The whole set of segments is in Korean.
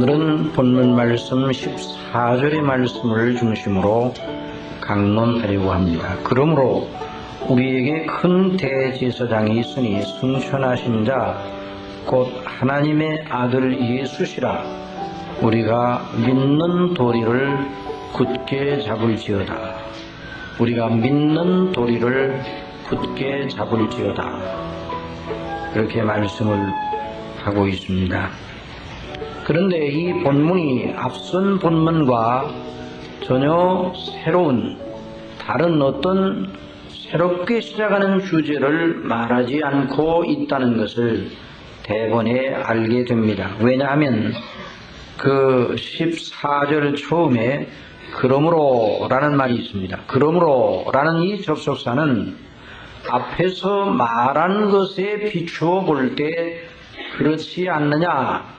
오늘은 본문 말씀 14절의 말씀을 중심으로 강론하려고 합니다. 그러므로 우리에게 큰 대제사장이 있으니 승천하신 자 곧 하나님의 아들 예수시라. 우리가 믿는 도리를 굳게 잡을지어다. 우리가 믿는 도리를 굳게 잡을지어다. 그렇게 말씀을 하고 있습니다. 그런데 이 본문이 앞선 본문과 전혀 새로운 다른 어떤 새롭게 시작하는 주제를 말하지 않고 있다는 것을 대번에 알게 됩니다. 왜냐하면 그 14절 처음에 그러므로 라는 말이 있습니다. 그러므로 라는 이 접속사는 앞에서 말한 것에 비추어 볼 때 그렇지 않느냐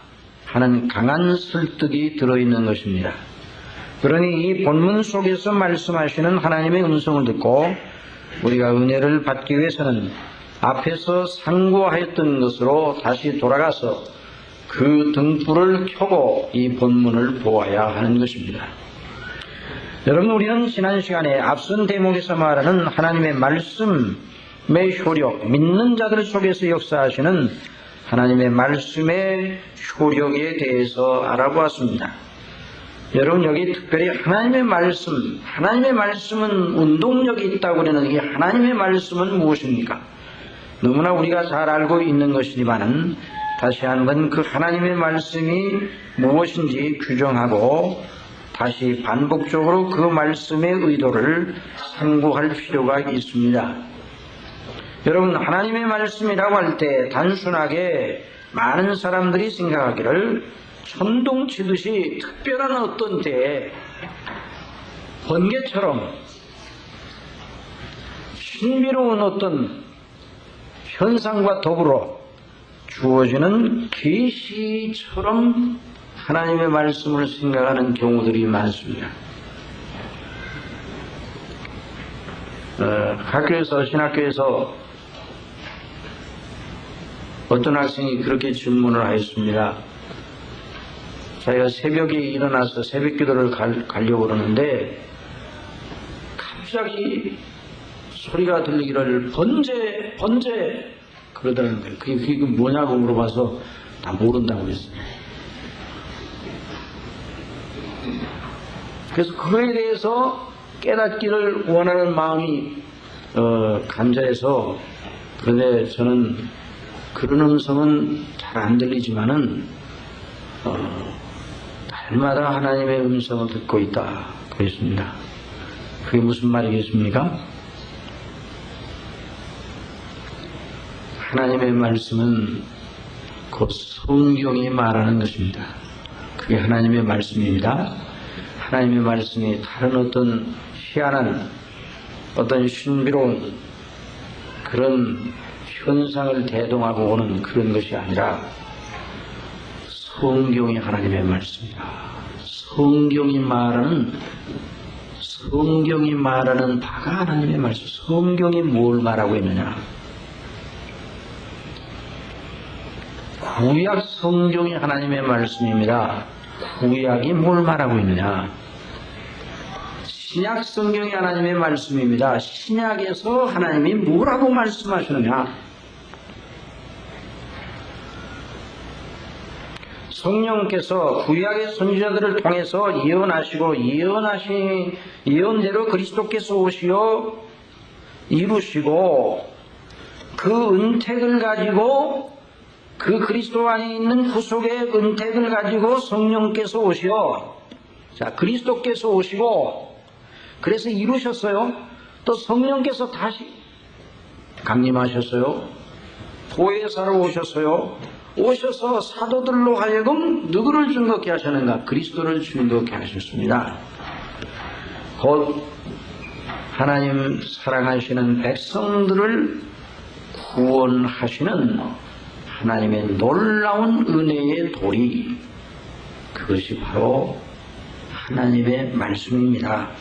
하는 강한 설득이 들어있는 것입니다. 그러니 이 본문 속에서 말씀하시는 하나님의 음성을 듣고 우리가 은혜를 받기 위해서는 앞에서 상고하였던 것으로 다시 돌아가서 그 등불을 켜고 이 본문을 보아야 하는 것입니다. 여러분, 우리는 지난 시간에 앞선 대목에서 말하는 하나님의 말씀의 효력, 믿는 자들 속에서 역사하시는 하나님의 말씀의 효력에 대해서 알아보았습니다. 여러분, 여기 특별히 하나님의 말씀은 운동력이 있다고 그러는 이 하나님의 말씀은 무엇입니까? 너무나 우리가 잘 알고 있는 것이지만은 다시 한번 그 하나님의 말씀이 무엇인지 규정하고 다시 반복적으로 그 말씀의 의도를 상고할 필요가 있습니다. 여러분, 하나님의 말씀이라고 할 때 단순하게 많은 사람들이 생각하기를 천둥치듯이 특별한 어떤 때에 번개처럼 신비로운 어떤 현상과 더불어 주어지는 계시처럼 하나님의 말씀을 생각하는 경우들이 많습니다. 학교에서, 신학교에서 어떤 학생이 그렇게 질문을 하였습니다. 자기가 새벽에 일어나서 새벽 기도를 가려고 그러는데 갑자기 소리가 들리기를 번제 그러더라는 거예요. 그게 뭐냐고 물어봐서 다 모른다고 했어요. 그래서 그거에 대해서 깨닫기를 원하는 마음이 간절해서, 그런데 저는 그런 음성은 잘 안 들리지만은 날마다 하나님의 음성을 듣고 있다 그랬습니다. 그게 무슨 말이겠습니까? 하나님의 말씀은 곧 성경이 말하는 것입니다. 그게 하나님의 말씀입니다. 하나님의 말씀이 다른 어떤 희한한 어떤 신비로운 그런 현상을 대동하고 오는 그런 것이 아니라 성경이 하나님의 말씀이다. 성경이 말하는 바가 하나님의 말씀. 성경이 뭘 말하고 있느냐? 구약 성경이 하나님의 말씀입니다. 구약이 뭘 말하고 있느냐? 신약 성경이 하나님의 말씀입니다. 신약에서 하나님이 뭐라고 말씀하시느냐? 성령께서 구약의 선지자들을 통해서 예언하시고 예언대로 그리스도께서 오시어 이루시고 그 은택을 가지고 그 그리스도 안에 있는 후속의 은택을 가지고 성령께서 오시어, 자, 그리스도께서 오시고 그래서 이루셨어요. 또 성령께서 다시 강림하셨어요. 보혜사로 오셨어요. 오셔서 사도들로 하여금 누구를 증거케 하셨는가? 그리스도를 증거케 하셨습니다. 곧 하나님 사랑하시는 백성들을 구원하시는 하나님의 놀라운 은혜의 도리, 그것이 바로 하나님의 말씀입니다.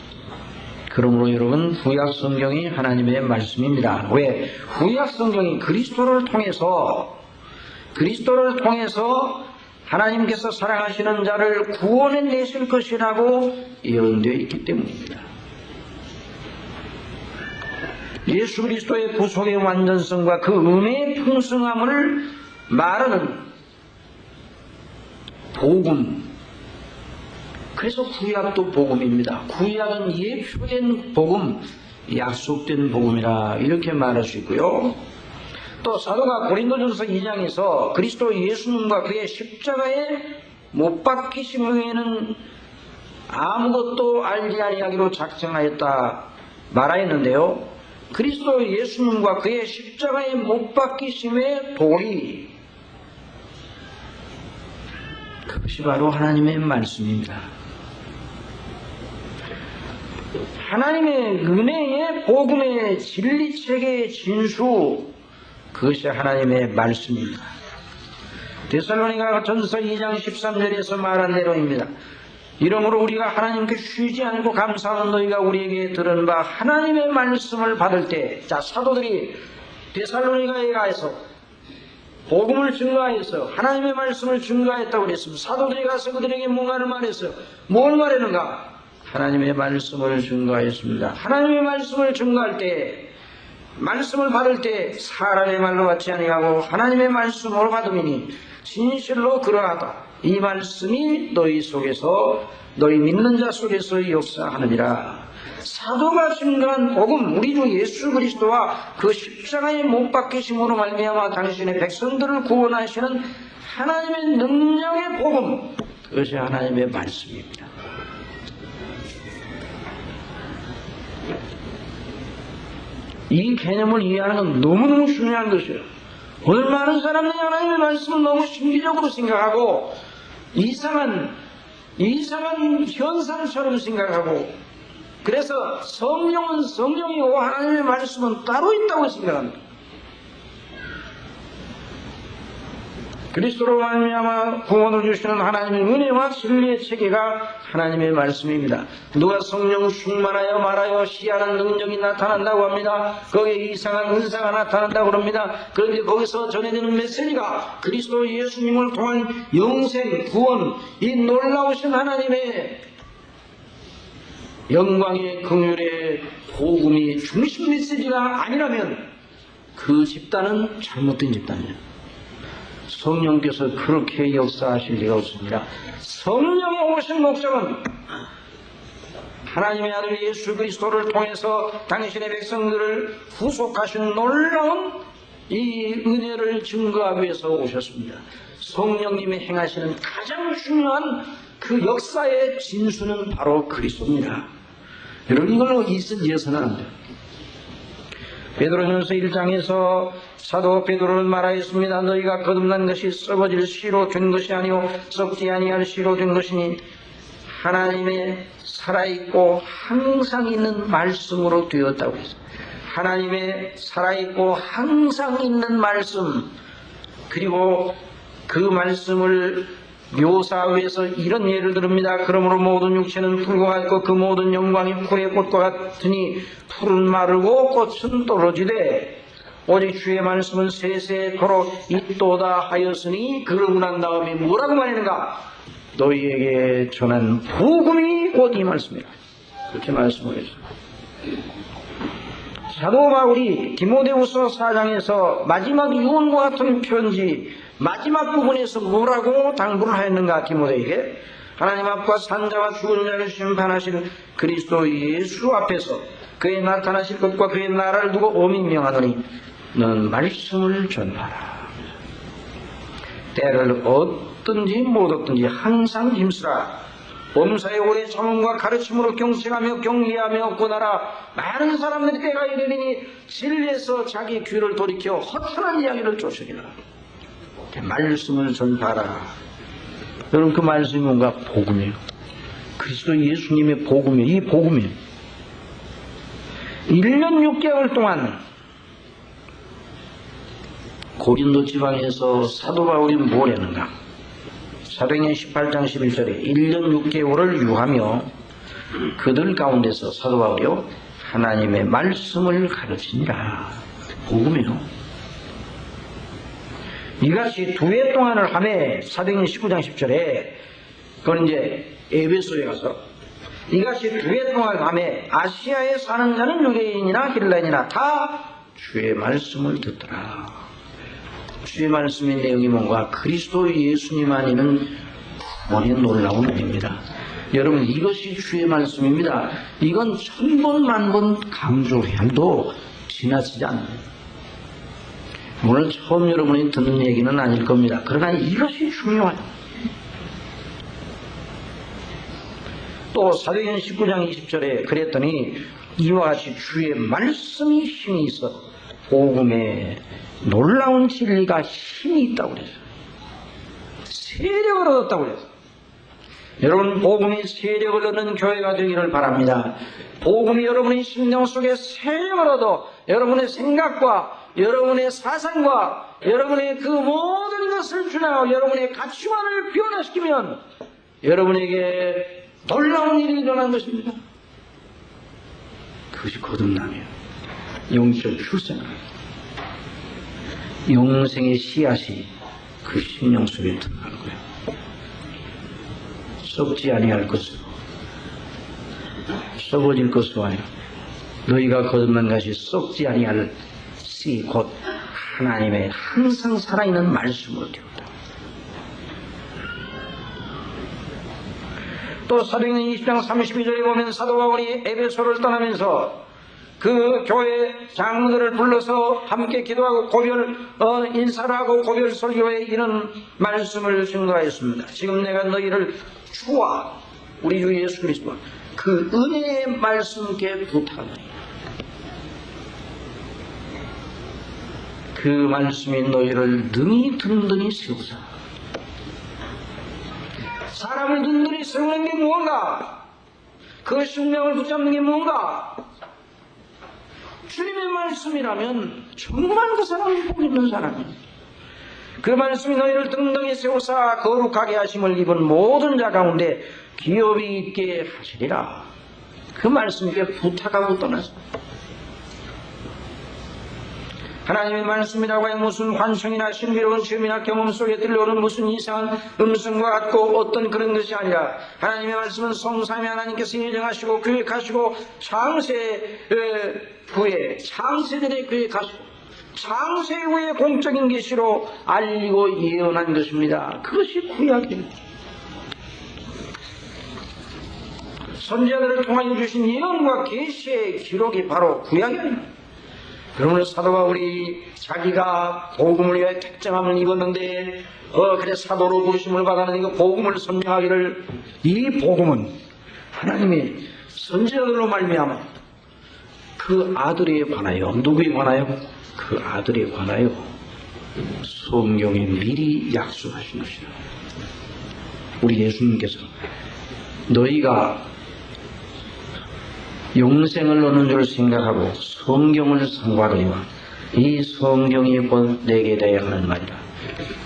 그러므로 여러분, 구약 성경이 하나님의 말씀입니다. 왜? 구약 성경이 그리스도를 통해서 하나님께서 사랑하시는 자를 구원해 내실 것이라고 예언되어 있기 때문입니다. 예수 그리스도의 구속의 완전성과 그 은혜의 풍성함을 말하는 복음, 그래서 구약도 복음입니다. 구약은 예표된 복음, 약속된 복음이라 이렇게 말할 수 있고요. 또 사도가 고린도전서 2장에서 그리스도 예수님과 그의 십자가에 못 박히심 외에는 아무것도 알지 아니하기로 작정하였다 말하였는데요. 그리스도 예수님과 그의 십자가에 못 박히심의 도리, 그것이 바로 하나님의 말씀입니다. 하나님의 은혜의 복음의 진리체계의 진수, 그것이 하나님의 말씀입니다. 데살로니가 전서 2장 13절에서 말한 대로입니다. 이러므로 우리가 하나님께 쉬지 않고 감사하는 너희가 우리에게 들은 바 하나님의 말씀을 받을 때, 자, 사도들이 데살로니가에 가서 복음을 증거하여서 하나님의 말씀을 증거했다고 그랬습니다. 사도들이 가서 그들에게 뭔가를 말했어요. 뭘 말했는가? 하나님의 말씀을 증거하였습니다. 하나님의 말씀을 증거할 때, 말씀을 받을 때 사람의 말로 받지 아니하고 하나님의 말씀으로 받음이니 진실로 그러하다. 이 말씀이 너희 속에서, 너희 믿는 자 속에서 역사하느니라. 사도가 증거한 복음, 우리 주 예수 그리스도와 그 십자가에 못 박히심으로 말미암아 당신의 백성들을 구원하시는 하나님의 능력의 복음, 그것이 하나님의 말씀입니다. 이 개념을 이해하는 건 너무너무 중요한 것이에요. 오늘 많은 사람들이 하나님의 말씀을 너무 신비적으로 생각하고 이상한 현상처럼 생각하고, 그래서 성령은 성령이고 하나님의 말씀은 따로 있다고 생각합니다. 그리스도로 말미암아 구원을 주시는 하나님의 은혜와 진리의 체계가 하나님의 말씀입니다. 누가 성령 충만하여 말하여 시하는 능력이 나타난다고 합니다. 거기에 이상한 은사가 나타난다고 합니다. 그런데 거기서 전해지는 메시지가 그리스도 예수님을 통한 영생, 구원, 이 놀라우신 하나님의 영광의 긍휼의 복음이 중심 메시지가 아니라면 그 집단은 잘못된 집단이에요. 성령께서 그렇게 역사하실 리가 없습니다. 성령의 오신 목적은 하나님의 아들 예수 그리스도를 통해서 당신의 백성들을 구속하신 놀라운 이 은혜를 증거하기 위해서 오셨습니다. 성령님이 행하시는 가장 중요한 그 역사의 진수는 바로 그리스도입니다. 여러분, 이걸로 이어서는 안 돼요. 베드로전서 1장에서 사도 베드로는 말하였습니다. 너희가 거듭난 것이 썩어질 씨로 된 것이 아니오 썩지 아니할 씨로 된 것이니 하나님의 살아있고 항상 있는 말씀으로 되었다고 했어요. 하나님의 살아있고 항상 있는 말씀, 그리고 그 말씀을 묘사하기 위해서 이런 예를 들읍니다. 그러므로 모든 육체는 풀과 같고 그 모든 영광이 풀의 꽃과 같으니 풀은 마르고 꽃은 떨어지되 오직 주의 말씀은 세세토록 있도다 하였으니, 그러고 난 다음에 뭐라고 말하는가? 너희에게 전한 복음이 곧 이 말씀이라. 그렇게 말씀을 했어요. 사도 바울이 디모데후서 4장에서 마지막 유언과 같은 편지 마지막 부분에서 뭐라고 당부를 하였는가? 디모데에게 하나님 앞과 산자와 죽은 자를 심판하실 그리스도 예수 앞에서 그의 나타나실 것과 그의 나라를 두고 엄히 명하노니 너는 말씀을 전하라. 때를 얻든지 못 얻든지 항상 힘쓰라. 범사의 오래 참음과 가르침으로 경청하며 경계하며 권하라. 많은 사람들이 때가 이르리니 진리에서 자기 귀를 돌이켜 허탄한 이야기를 쫓으리라. 말씀을 전하라. 여러분, 그 말씀이 뭔가? 복음이에요. 그리스도 예수님의 복음이에요. 이 복음이에요. 1년 6개월 동안 고린도 지방에서 사도 바울이 뭘 했는가? 사도행전 18장 11절에 1년 6개월을 유하며 그들 가운데서 사도 바울이요 하나님의 말씀을 가르치니라. 복음이요. 이같이 두 해 동안을 하매 사도행전 19장 10절에 그건 이제 에베소에 가서 이같이 두 해 동안 하매 아시아에 사는 자는 유대인이나 헬라인이나 다 주의 말씀을 듣더라. 주의 말씀의 내용이 뭔가 그리스도 예수님 아니면 머리에 놀라운 일입니다. 여러분 이것이 주의 말씀입니다. 이건 1000번 만번 강조해도 지나치지 않아요. 물론 처음 여러분이 듣는 얘기는 아닐 겁니다. 그러나 이것이 중요해요. 또 사도행전 19장 20절에 그랬더니 이와 같이 주의 말씀이 힘이 있어 복음에 놀라운 진리가 힘이 있다고 그랬어요. 세력을 얻었다고 그랬어요. 여러분 복음이 세력을 얻는 교회가 되기를 바랍니다. 복음이 여러분의 심령 속에 세력을 얻어 여러분의 생각과 여러분의 사상과 여러분의 그 모든 것을 주나고 여러분의 가치관을 변화시키면 여러분에게 놀라운 일이 일어난 것입니다. 그것이 거듭남이에요. 영적 출생입니다. 영생의 씨앗이 그 심령 속에 들어가는 거예요. 썩지 아니할 것으로 썩어질 것으로 하여 너희가 거듭난 것이 썩지 아니할 씨 곧 하나님의 항상 살아있는 말씀으로 되었다. 또 사도행전 20장 32절에 보면 사도 바울이 에베소를 떠나면서 그 교회 장로들을 불러서 함께 기도하고 인사를 하고 고별 설교에 이런 말씀을 증거하였습니다. 지금 내가 너희를 주와 우리 주 예수 그리스도와 그 은혜의 말씀께 부탁하노니 그 말씀이 너희를 능히 든든히 세우사. 사람을 든든히 세우는 게 무언가? 그 신명을 붙잡는 게 무언가? 주님의 말씀이라면 정말 그 사람이 복 있는 사람이에요. 그 말씀이 너희를 든든히 세우사 거룩하게 하심을 입은 모든 자 가운데 기업이 있게 하시리라. 그 말씀께 부탁하고 떠났습니다. 하나님의 말씀이라고 해 무슨 환청이나 신비로운 체험이나 경험 속에 들려오는 무슨 이상한 음성과 같고 어떤 그런 것이 아니라 하나님의 말씀은 성삼위 하나님께서 예정하시고 계획하시고 창세들의 계획하시고 창세 후의 공적인 계시로 알리고 예언한 것입니다. 그것이 구약입니다. 선지자들을 통하여 주신 예언과 계시의 기록이 바로 구약입니다. 그러므로 사도 바울이 자기가 복음을 위해 택정함을 입었는데 그래 사도로 부르심을 받았는데 그 복음을 선명하기를 이 복음은 하나님의 선지자들로 말미암아 그 아들에 관하여 누구에 관하여? 그 아들에 관하여 성경에 미리 약속하신 것이다. 우리 예수님께서 너희가 영생을 얻는 줄 생각하고 성경을 상고하더니와 이 성경이 곧 내게 대하여 하는 말이라.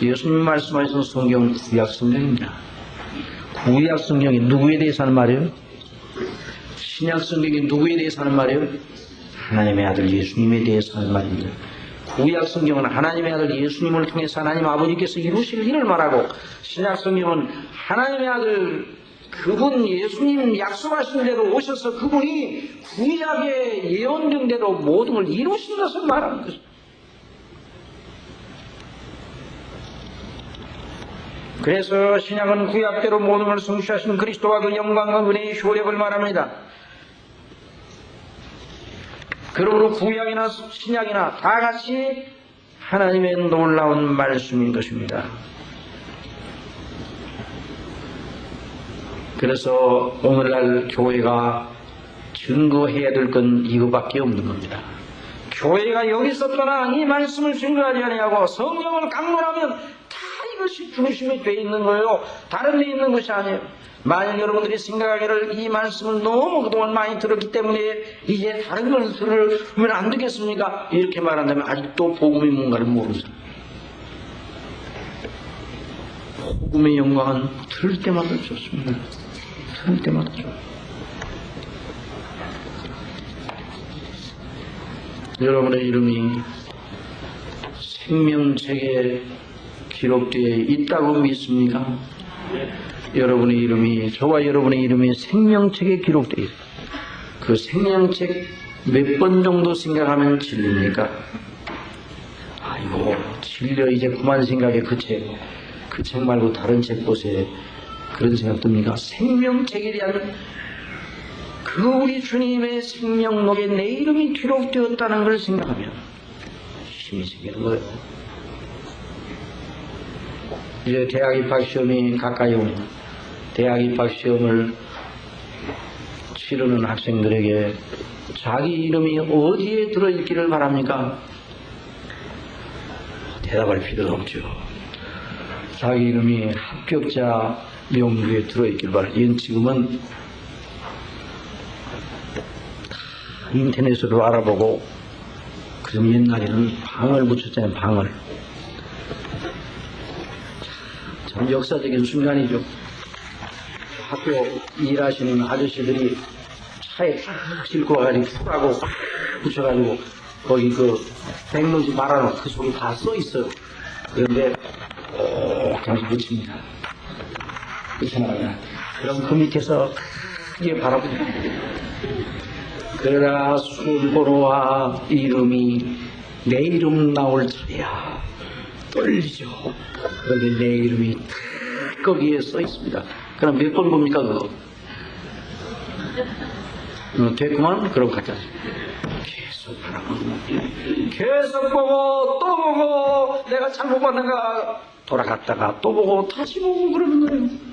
예수님 말씀하신 성경은 구약성경입니다. 구약성경이 누구에 대해서 하는 말이에요? 신약성경이 누구에 대해서 하는 말이에요? 하나님의 아들 예수님에 대해서 하는 말입니다. 구약성경은 하나님의 아들 예수님을 통해서 하나님 아버지께서 이루실 일을 말하고 신약성경은 하나님의 아들 그분 예수님 약속하신 대로 오셔서 그분이 구약에 예언된 대로 모든 걸 이루신 것을 말하는 것입니다. 그래서 신약은 구약대로 모든 걸 성취하신 그리스도와 그 영광과 은혜의 효력을 말합니다. 그러므로 구약이나 신약이나 다 같이 하나님의 놀라운 말씀인 것입니다. 그래서 오늘날 교회가 증거해야 될 건 이거밖에 없는 겁니다. 교회가 여기서 떠나 이 말씀을 증거하지 아니하고 성경을 강론하면 다 이것이 중심이 되어 있는 거예요. 다른 데 있는 것이 아니에요. 만약 여러분들이 생각하기를 이 말씀을 너무 그동안 많이 들었기 때문에 이제 다른 걸 들으면 안 되겠습니까? 이렇게 말한다면 아직도 복음이 뭔가를 모르는 사람. 복음의 영광은 들을 때마다 좋습니다. 들을 때마다 좋아요. 여러분의 이름이 생명책에 기록되어 있다고 믿습니까? 여러분의 이름이, 저와 여러분의 이름이 생명책에 기록되어 있어요. 그 생명책 몇 번 정도 생각하면 질립니까? 아이고, 질려 이제 그만 생각해. 그 책 말고 다른 책 보세요. 그런 생각 듭니까? 생명책에 대한 그 우리 주님의 생명록에 내 이름이 기록되었다는 걸 생각하면 힘이 생기는 거예요. 이제 대학 입학 시험이 가까이 옵니다. 대학 입학 시험을 치르는 학생들에게 자기 이름이 어디에 들어있기를 바랍니까? 대답할 필요도 없죠. 자기 이름이 합격자 명부에 들어있기를 바랍니다. 이건 지금은 인터넷으로 알아보고, 그럼 옛날에는 방을 붙였잖아요. 방을. 참 역사적인 순간이죠. 학교 일하시는 아저씨들이 차에 탁 싣고 와가지고 풀하고 붙여가지고 거기 그 백로지 말아놓은 그 속에 다 써있어요. 그런데 그냥 붙입니다. 붙여놔요. 그럼 그 밑에서 크게 바라봅니다. 그러나 순번호와 이름이 내 이름 나올 차례야 떨리죠. 그런데 내 이름이 탁 거기에 써 있습니다. 그럼 몇 번 봅니까 그거? 됐구만? 그럼 가자. 계속 바라보고 계속 보고 또 보고 내가 잘못 봤는가 돌아갔다가 또 보고 다시 보고 그러는 거예요.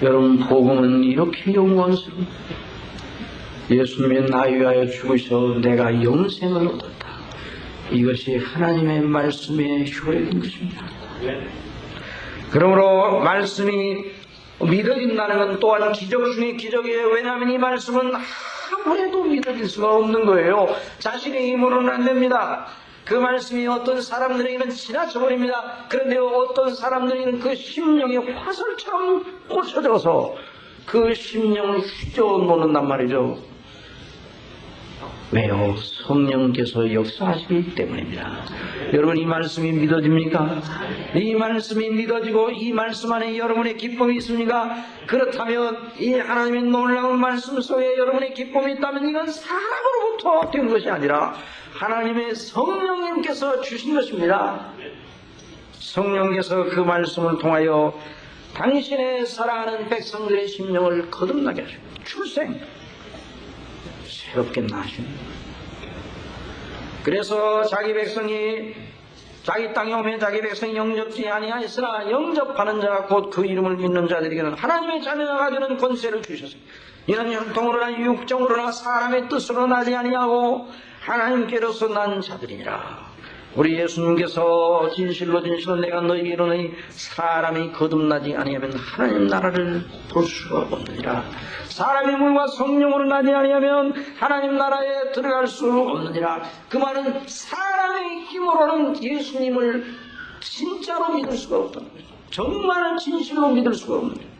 여러분, 복음은 이렇게 영광스러운 예수님의 나 위하여 죽으셔 내가 영생을 얻었다. 이것이 하나님의 말씀의 효력인 것입니다. 그러므로 말씀이 믿어진다는 건 또한 기적 중에 기적이에요. 왜냐하면 이 말씀은 아무래도 믿어질 수가 없는 거예요. 자신의 힘으로는 안 됩니다. 그 말씀이 어떤 사람들에게는 지나쳐버립니다. 그런데 어떤 사람들에게는 그 심령의 화살처럼 꽂혀져서 그 심령을 휘저어놓는단 말이죠. 왜요? 성령께서 역사하시기 때문입니다. 여러분, 이 말씀이 믿어집니까? 이 말씀이 믿어지고 이 말씀 안에 여러분의 기쁨이 있습니까? 그렇다면 이 하나님의 놀라운 말씀 속에 여러분의 기쁨이 있다면 이건 사람으로부터 된 것이 아니라 하나님의 성령님께서 주신 것입니다. 성령께서 그 말씀을 통하여 당신의 사랑하는 백성들의 심령을 거듭나게 하시고 출생 새롭게 나십니다. 그래서 자기 백성이 자기 땅에 오면 자기 백성이 영접지 아니하였으나 영접하는 자 곧 그 이름을 믿는 자들에게는 하나님의 자녀가 되는 권세를 주셨습니다. 이는 혈통으로나 육정으로나 사람의 뜻으로 나지 아니하고 하나님께로서 난 자들이니라. 우리 예수님께서 진실로 진실로 내가 너희에게 이르노니 사람이 거듭나지 아니하면 하나님 나라를 볼 수가 없느니라. 사람이 물과 성령으로 나지 아니하면 하나님 나라에 들어갈 수 없느니라. 그 말은 사람의 힘으로는 예수님을 진짜로 믿을 수가 없다는 거죠. 정말 진실로 믿을 수가 없는 거죠.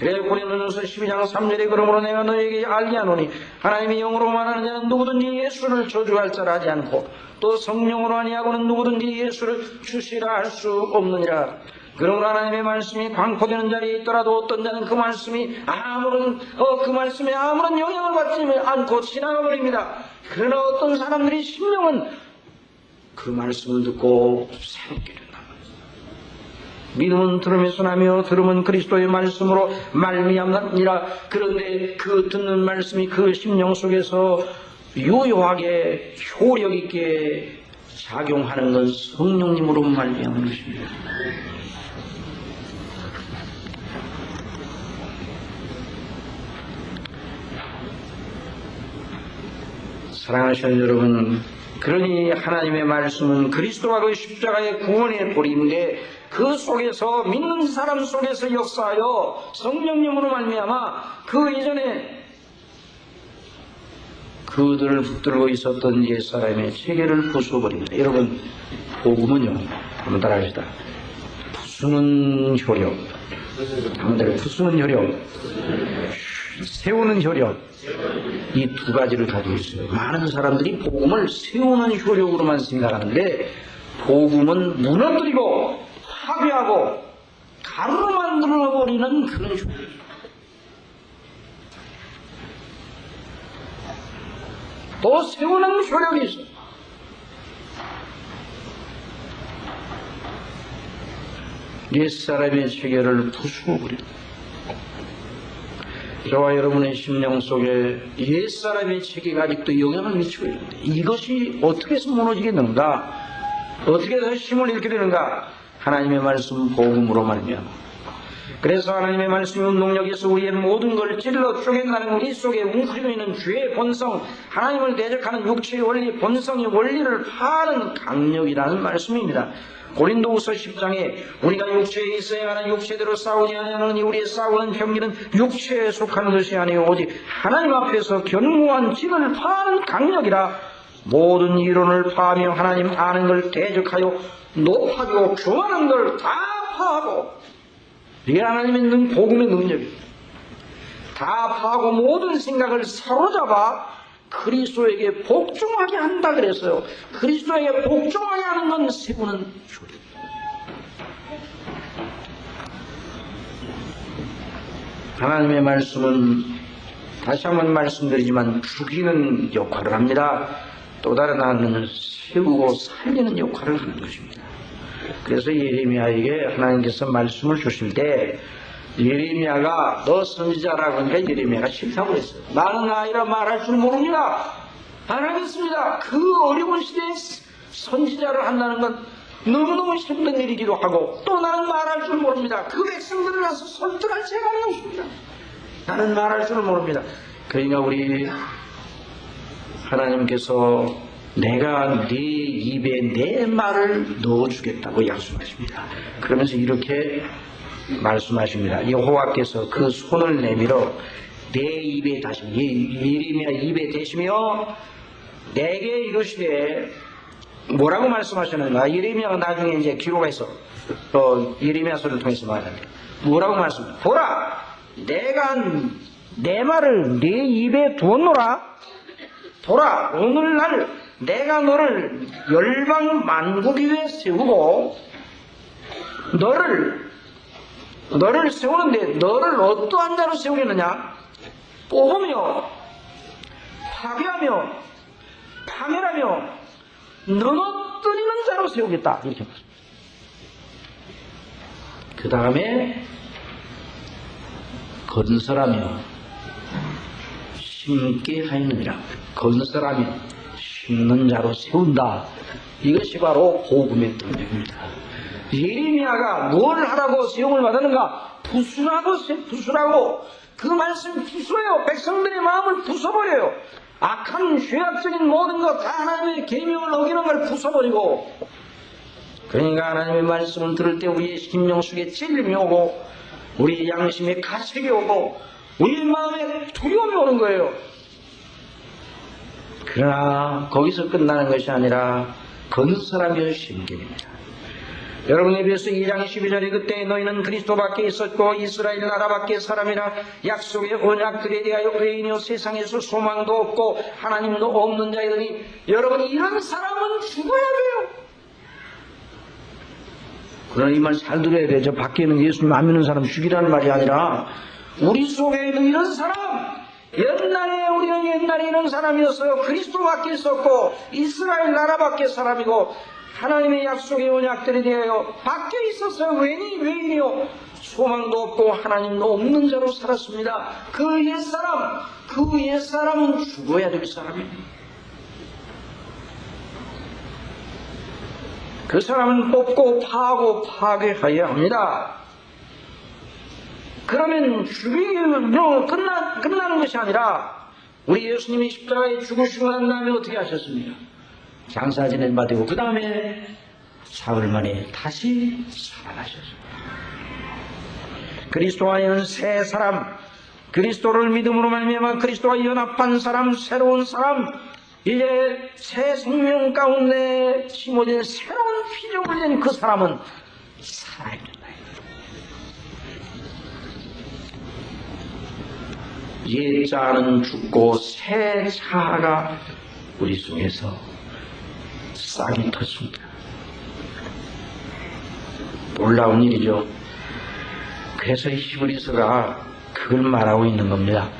그래 고린도전서 12장 3절에 그러므로 내가 너에게 알게 하노니 하나님의 영으로만 하는 자는 누구든지 예수를 저주할 자라 하지 않고 또 성령으로 아니하고는 누구든지 예수를 주시라 할 수 없느니라. 그러므로 하나님의 말씀이 광포되는 자리에 있더라도 어떤 자는 그 말씀에 아무런 영향을 받지 않고 지나가 버립니다. 그러나 어떤 사람들의 심령은 그 말씀을 듣고 새롭게 된다. 믿음은 들음에서 나며 들음은 그리스도의 말씀으로 말미암느니라. 그런데 그 듣는 말씀이 그 심령 속에서 유효하게 효력 있게 작용하는 건 성령님으로 말미암는 것입니다. 사랑하시는 여러분, 그러니 하나님의 말씀은 그리스도와 그 십자가의 구원의 도리인데 그 속에서 믿는 사람 속에서 역사하여 성령님으로 말미암아 그 이전에 그들을 붙들고 있었던 옛사람의 체계를 부숴버립니다. 여러분, 복음은요, 한번 따라합시다. 부수는 효력. 한번 따라 부수는 효력. 세우는 효력, 이 두 가지를 가지고 있어요. 많은 사람들이 복음을 세우는 효력으로만 생각하는데 복음은 무너뜨리고 파괴하고 가루로 만들어버리는 그런 효력이에요. 또 세우는 효력이 있어요. 옛사람의 체계를 부수어버립니다. 저와 여러분의 심령 속에 옛사람의 체계가 아직도 영향을 미치고 있는데 이것이 어떻게 해서 무너지겠는가? 어떻게 해서 힘을 잃게 되는가? 하나님의 말씀 복음으로 말미암아. 그래서 하나님의 말씀의 운동력에서 우리의 모든 걸 찔러 쪼갠다는 우리 속에 웅크리고 있는 죄의 본성, 하나님을 대적하는 육체의 원리, 본성의 원리를 파하는 강력이라는 말씀입니다. 고린도후서 10장에 우리가 육체에 있어야 하는 육체대로 싸우지 아니하느니 우리의 싸우는 병기는 육체에 속하는 것이 아니요 오직 하나님 앞에서 견고한 진을 파하는 강력이라. 모든 이론을 파하며 하나님 아는 걸 대적하여 높아지고 교만한 걸 다 파하고, 이게 하나님의 복음의 능력입니다. 다 파하고 모든 생각을 사로잡아 그리스도에게 복종하게 한다 그랬어요. 그리스도에게 복종하게 하는 건 세우는 효력입니다. 하나님의 말씀은 다시 한번 말씀드리지만 죽이는 역할을 합니다. 또 다른 하나는 세우고 살리는 역할을 하는 것입니다. 그래서 예레미야에게 하나님께서 말씀을 주실 때 예레미야가 너 선지자라고 하니까 예레미야가 싫다고 했어요. 나는 아이라 말할 줄 모릅니다. 안 하겠습니다. 그 어려운 시대에 선지자를 한다는 건 너무너무 힘든 일이기도 하고 또 나는 말할 줄 모릅니다. 그 백성들을 가서 설득할 제가 없습니다. 나는 말할 줄 모릅니다. 그러니까 우리 하나님께서 내가 네 입에 내 말을 넣어주겠다고 약속하십니다. 그러면서 이렇게 말씀하십니다. 여호와께서 그 손을 내밀어 내 입에 다시 예레미야 입에 대시며 내게 이르시되, 뭐라고 말씀하셨는가? 예레미야가 나중에 이제 기록가 있어. 예레미야서를 통해서 말하는데 뭐라고 말씀하셨는가? 보라, 내가 내 말을 네 입에 두었노라. 보라, 오늘날 내가 너를 열방 만국 위에 세우고 너를 세우는데 너를 어떠한 자로 세우겠느냐? 뽑으며 파괴하며 파멸하며 넘어뜨리는 자로 세우겠다. 이렇게 말합니다. 그 다음에 건설하며 심게 하였느니라. 건설하며 심는 자로 세운다. 이것이 바로 복음의 능력입니다. 예레미야가 뭘 하라고 세움을 받았는가? 부수라고 그 말씀 부숴요. 백성들의 마음을 부숴버려요. 악한 죄악적인 모든 것 다 하나님의 계명을 어기는 걸 부숴버리고, 그러니까 하나님의 말씀을 들을 때 우리의 심령 속에 찔림이 오고 우리의 양심에 가책이 오고 우리의 마음에 두려움이 오는 거예요. 그러나 거기서 끝나는 것이 아니라 건설하며 심기입니다. 여러분, 에베소 2장 12절에 그때 너희는 그리스도 밖에 있었고 이스라엘 나라 밖에 사람이라 약속의 언약들에 대하여 의인이요 세상에서 소망도 없고 하나님도 없는 자이더니, 여러분, 이런 사람은 죽어야 돼요. 그러나 이 말 잘 들어야 돼요. 저 밖에 있는 예수님 안 믿는 사람 죽이라는 말이 아니라 우리 속에 있는 이런 사람, 우리는 옛날에 이런 사람이었어요. 그리스도 밖에 있었고 이스라엘 나라 밖에 사람이고 하나님의 약속의 언약들에 대하여 밖에 있었어요. 외인이요 소망도 없고 하나님도 없는 자로 살았습니다. 그 옛사람은 죽어야 될 사람이에요. 그 사람은 뽑고 파하고 파괴해야 합니다. 그러면 죽이기로 끝나는 것이 아니라 우리 예수님이 십자가에 죽으시고 난 다음에 어떻게 하셨습니까? 장사 지낸 바 되고 그 다음에 사흘 만에 다시 살아나셨습니다. 그리스도 안에는 새 사람, 그리스도를 믿음으로 말미암아 그리스도와 연합한 사람, 새로운 사람, 이제 새 생명 가운데 심어진 새로운 피조물 된 그 사람은 살아있는 옛 자는 죽고 새 자가 우리 속에서 싹이 텄습니다. 놀라운 일이죠. 그래서 히브리서가 그걸 말하고 있는 겁니다.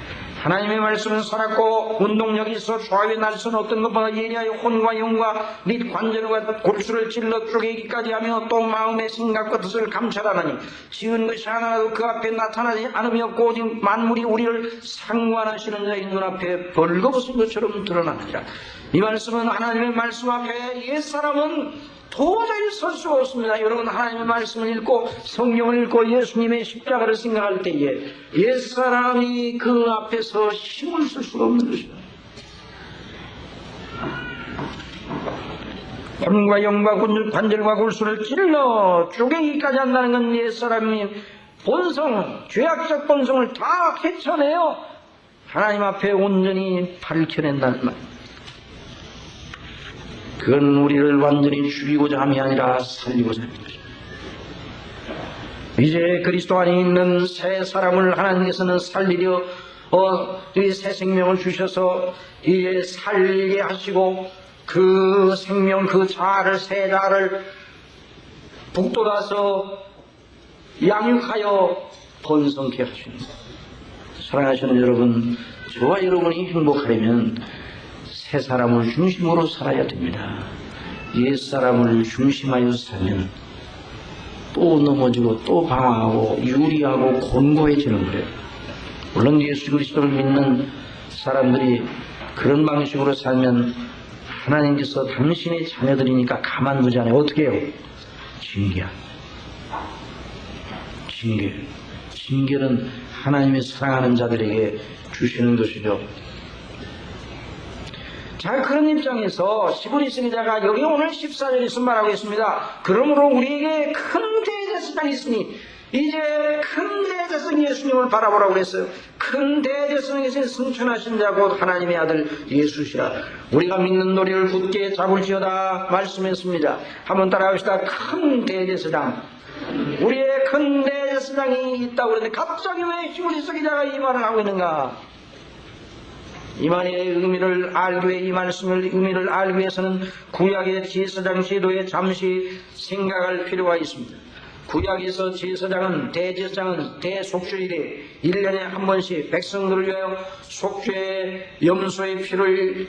하나님의 말씀은 살았고 운동력이 있어 좌우에 날 수는 어떤 것보다 예리하여 혼과 영과 및 관절과 골수를 찔러 쪼개기까지 하며 또 마음의 생각과 뜻을 감찰하나니 지은 것이 하나라도 그 앞에 나타나지 않음이 없고 오직 만물이 우리를 상관하시는 자의 눈앞에 벌거벗은 것처럼 드러나느니라. 이 말씀은 하나님의 말씀 앞에 옛사람은 도저히 설 수가 없습니다. 여러분, 하나님의 말씀을 읽고 성경을 읽고 예수님의 십자가를 생각할 때에 옛사람이 그 앞에서 힘을 쓸 수가 없는 것입니다. 혼과 영과 관절과 골수를 찔러 쪼개기까지 한다는 건 옛사람이 본성, 죄악적 본성을 다 헤쳐내어 하나님 앞에 온전히 밝혀낸다는 말. 그건 우리를 완전히 죽이고자 함이 아니라 살리고자 하는 것입니다. 이제 그리스도 안에 있는 새 사람을 하나님께서는 살리려 새 생명을 주셔서 이제 살게 하시고 그 생명, 그 자아를, 새 자아를 북돋아서 양육하여 번성케 하십니다. 사랑하시는 여러분, 저와 여러분이 행복하려면 새 사람을 중심으로 살아야 됩니다. 옛 사람을 중심하여 살면 또 넘어지고 또 방황하고 유리하고 곤고해지는 거예요. 물론 예수 그리스도를 믿는 사람들이 그런 방식으로 살면 하나님께서 당신의 자녀들이니까 가만두지 않아요. 어떻게 해요? 징계는 하나님의 사랑하는 자들에게 주시는 것이죠. 자, 그런 입장에서 히브리서 기자가 여기 오늘 14절에서 말하고 있습니다. 그러므로 우리에게 큰 대제사장이 있으니 이제 큰 대제사장 예수님을 바라보라고 그랬어요. 큰 대제사장에서 승천하신 자고 하나님의 아들 예수시라. 우리가 믿는 도리를 굳게 잡을지어다 말씀했습니다. 한번 따라합시다. 큰 대제사장. 우리의 큰 대제사장이 있다고 그러는데 갑자기 왜 히브리서 기자가 이 말을 하고 있는가? 이 말의 의미를 알기 위해, 이 말씀의 의미를 알기 위해서는 구약의 제사장 제도에 잠시 생각할 필요가 있습니다. 구약에서 제사장은, 대제사장은 대속죄일에 1년에 한 번씩 백성들을 위하여 속죄 염소의 피를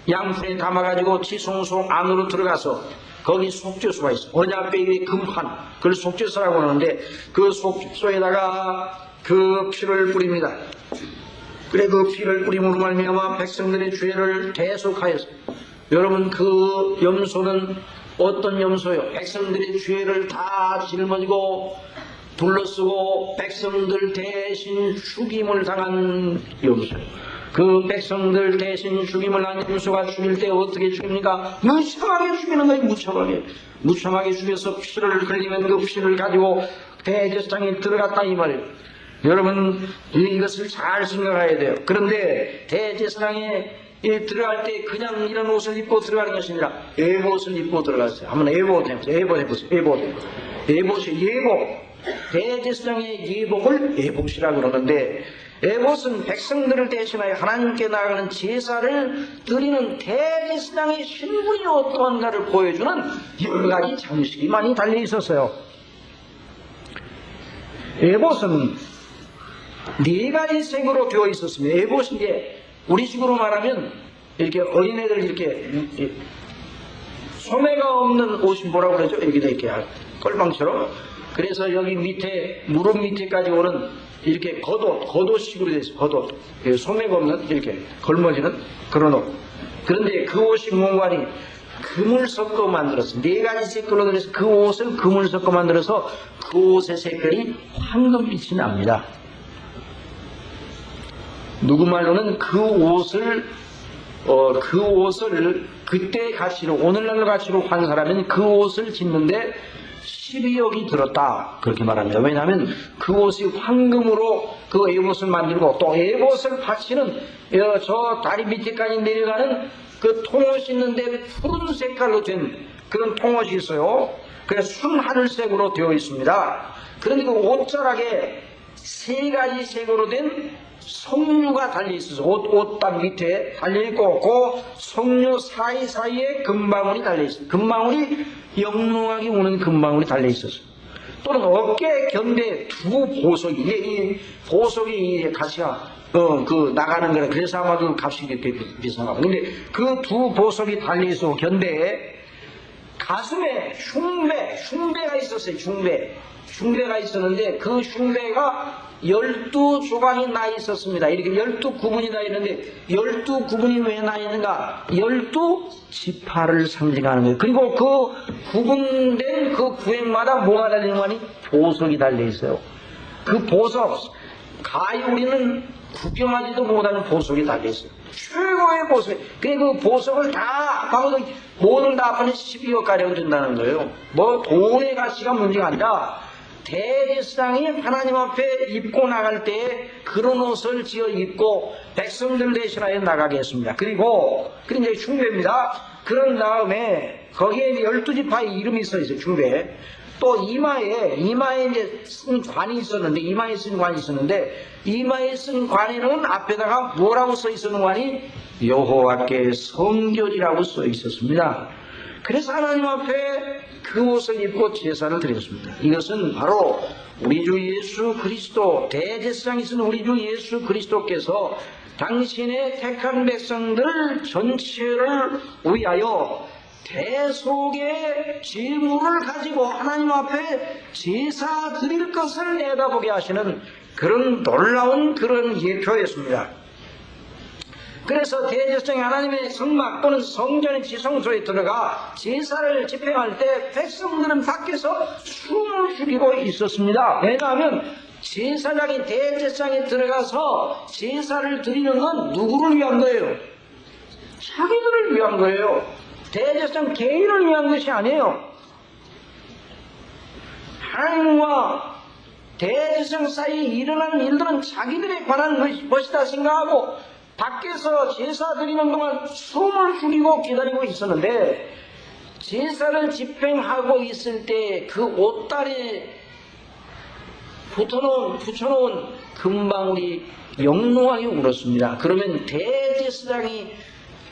양푼에 담아가지고 지성소 안으로 들어가서 거기 속죄소가 있어. 언약궤의 금판, 그걸 속죄소라고 하는데 그 속죄소에다가 그 피를 뿌립니다. 그래 그 피를 뿌림으로 말미암아 백성들의 죄를 대속하였어. 여러분, 그 염소는 어떤 염소요? 백성들의 죄를 다 짊어지고 둘러쓰고 백성들 대신 죽임을 당한 염소요. 그 백성들 대신 죽임을 한 염소가 죽일 때 어떻게 죽입니까? 무참하게 죽이는 거예요. 무참하게 죽여서 피를 흘리면 그 피를 가지고 대제사장에 들어갔다 이 말이에요. 여러분, 이것을 잘 생각해야 돼요. 그런데 대제사장에 들어갈 때 그냥 이런 옷을 입고 들어가는 것이 아니라 에봇을 입고 들어갔어요. 한번 에봇 해보세요. 에봇이 예복. 대제사장의 예복을 에봇이라고 그러는데, 에봇은 백성들을 대신하여 하나님께 나아가는 제사를 드리는 대제사장의 신분이 어떠한가를 보여주는 여러 가지 장식이 많이 달려 있었어요. 에봇은 네 가지 색으로 되어 있었습니다. 에봇이 이제 우리식으로 말하면 이렇게 어린애들 이렇게 소매가 없는 옷이 뭐라고 그러죠? 이렇게 꼴방처럼. 그래서 여기 밑에 무릎 밑에까지 오는 이렇게 겉옷식으로 되어 있어요. 겉옷. 소매가 없는 이렇게 걸머지는 그런 옷. 그런데 그 옷이 뭔가니 금을 섞어 만들었어요. 네 가지 색깔로 그래서 그 옷을 금을 섞어 만들어서 그 옷의 색깔이 황금빛이 납니다. 누구 말로는 그 옷을 그때 가치로, 오늘날 가치로 환산하면 그 옷을 짓는데 12억이 들었다. 그렇게 말합니다. 왜냐하면 그 옷이 황금으로 그 에봇을 만들고 또 에봇을 받치는 저 다리 밑에까지 내려가는 그 통옷이 있는데 푸른 색깔로 된 그런 통옷이 있어요. 그래서 순하늘색으로 되어 있습니다. 그런데 그 옷자락에 세 가지 색으로 된 석류가 달려있어서 옷딱 밑에 달려있고 그 석류 사이사이에 금방울이 달려있어요. 금방울이 영롱하게 우는 금방울이 달려있어서 또는 어깨 견대 두 보석이 이 보석이 가시가 나가는 거라 그래서 아마 그 값이 이렇게 비싼가 봐. 근데 그 두 보석이 달려있어 견대에 가슴에 흉배가 있었어요. 흉배가 있었는데 그 흉배가 12조각이 나 있었습니다. 이렇게 12구분이 나 있는데 12구분이 왜 나 있는가? 12지파를 상징하는 거예요. 그리고 그 구분된 그 구획마다 뭐가 달리는 거니? 보석이 달려 있어요. 그 보석, 가히 우리는 구경하지도 못하는 보석이 달려 있어요. 최고의 보석. 그 보석을 다 합하고도 모든 다 합하면 12억가량 준다는 거예요. 뭐 돈의 가치가 문제가 아니라 대제사장이 하나님 앞에 입고 나갈 때 그런 옷을 지어 입고 백성들 대신하여 나가겠습니다. 그리고 이제 흉배입니다. 그런 다음에 거기에 12지파의 이름이 써 있어요. 흉배. 또 이마에 이제 쓴 관이 있었는데 이마에 쓴 관에는 앞에다가 뭐라고 써 있었는 관이 여호와께 성결이라고 써 있었습니다. 그래서 하나님 앞에 그 옷을 입고 제사를 드렸습니다. 이것은 바로 우리 주 예수 그리스도 대제사장이신 우리 주 예수 그리스도께서 당신의 택한 백성들 전체를 위하여 대속의 제물을 가지고 하나님 앞에 제사 드릴 것을 내다보게 하시는 그런 놀라운 그런 예표였습니다. 그래서 대제사장이 하나님의 성막 또는 성전의 지성소에 들어가 제사를 집행할 때 백성들은 밖에서 숨을 죽이고 있었습니다. 왜냐하면 제사장이 대제사장에 들어가서 제사를 드리는 건 누구를 위한 거예요? 자기들을 위한 거예요. 대제사장 개인을 위한 것이 아니에요. 하나님과 대제사장 사이에 일어나는 일들은 자기들에 관한 것이다 생각하고 밖에서 제사 드리는 동안 숨을 죽이고 기다리고 있었는데 제사를 집행하고 있을 때 그 옷다리에 붙여놓은 금방울이 영롱하게 울었습니다. 그러면 대제사장이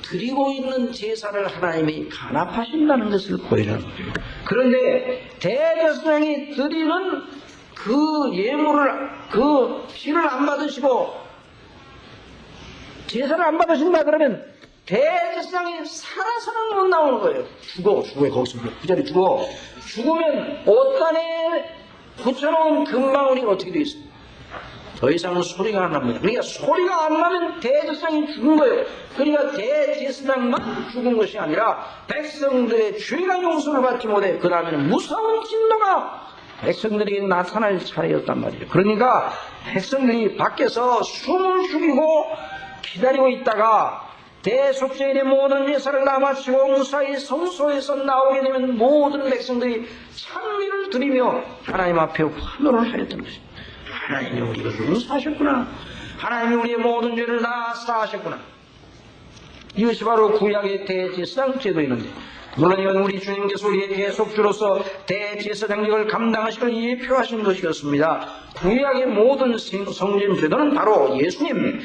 드리고 있는 제사를 하나님이 간합하신다는 것을 보이는 거예요. 그런데 대제사장이 드리는 그 예물을 그 피를 안 받으시고 제사를 안 받으신다 그러면 대제사장이 살아서는 못 나오는 거예요. 죽어 거기서 그 자리 죽으면 옷단에 붙여놓은 금방울이 어떻게 되어 있습니까? 더 이상은 소리가 안 납니다. 그러니까 소리가 안 나면 대제사장이 죽은 거예요. 그러니까 대제사장만 죽은 것이 아니라 백성들의 죄가 용서를 받지 못해 그 다음에는 무서운 진노가 백성들에게 나타날 차례였단 말이에요. 그러니까 백성들이 밖에서 숨을 죽이고 기다리고 있다가 대속죄인의 모든 예사를 다 마치고 무사히 성소에서 나오게 되면 모든 백성들이 찬미를 드리며 하나님 앞에 환호를 하였던 것입니다. 하나님이 우리를 용서하셨구나. 하나님이 우리의 모든 죄를 다 사하셨구나. 이것이 바로 구약의 대제사장 제도였는데 물론 이건 우리 주님께서 우리의 대속주로서 대제사장직을 감당하시고 예표하신 것이었습니다. 구약의 모든 성전 제도는 바로 예수님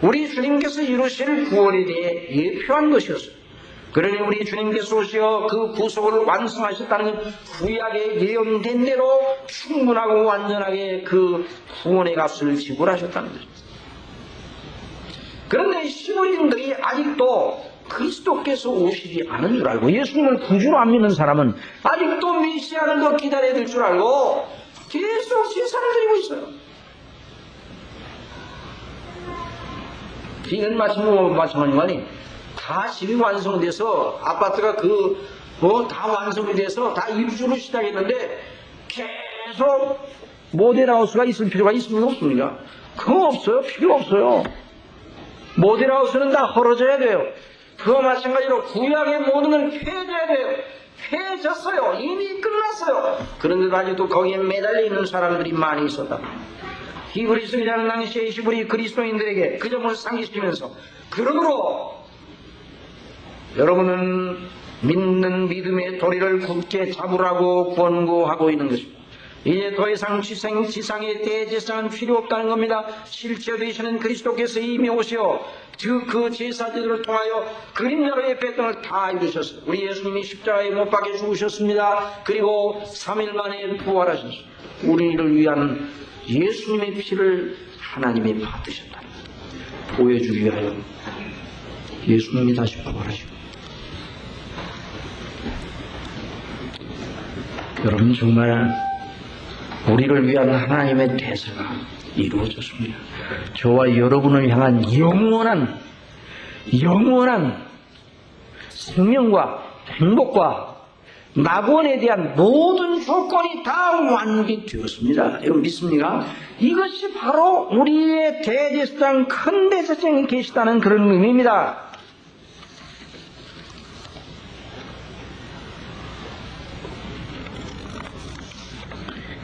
우리 주님께서 이루실 구원에 대해 예표한 것이었어요. 그러니 우리 주님께서 오시어 그 구속을 완성하셨다는 건 구약에 예언된 대로 충분하고 완전하게 그 구원의 값을 지불하셨다는 거죠. 그런데 시므리인들이 아직도 그리스도께서 오시지 않은 줄 알고 예수님을 구주로 안 믿는 사람은 아직도 메시아를 더 기다려야 될 줄 알고 계속 제사를 드리고 있어요. 이건 마찬가지만이 다 집이 완성돼서 아파트가 다 완성이 돼서 다 입주를 시작했는데 계속 모델하우스가 있을 필요가 있습니까? 없습니까? 그거 없어요. 필요 없어요. 모델하우스는 다 헐어져야 돼요. 그와 마찬가지로 구약의 모든 걸 폐해져야 돼요. 폐해졌어요. 이미 끝났어요. 그런데도 아직도 거기에 매달려 있는 사람들이 많이 있었다. 히브리서 기자는 당시에 히브리 그리스도인들에게 그 점을 상기시키면서 그러므로 여러분은 믿는 믿음의 도리를 굳게 잡으라고 권고하고 있는 것입니다. 이제 더 이상 지상의 대제사장은 필요 없다는 겁니다. 실제 되시는 그리스도께서 이미 오시어 그 제사들을 통하여 그림자로의 백성을 다 이루셨어요. 우리 예수님이 십자가에 못 박혀 죽으셨습니다. 그리고 3일 만에 부활하셨어요. 우리를 위한 예수님의 피를 하나님이 받으셨다. 보여주기 위하여 예수님이 다시 부활하시고, 여러분 정말 우리를 위한 하나님의 대사가 이루어졌습니다. 저와 여러분을 향한 영원한 생명과 행복과 낙원에 대한 모든 조건이 다 완비되었습니다. 여러분 믿습니까? 이것이 바로 우리의 대제사장, 큰 대제사장이 계시다는 그런 의미입니다.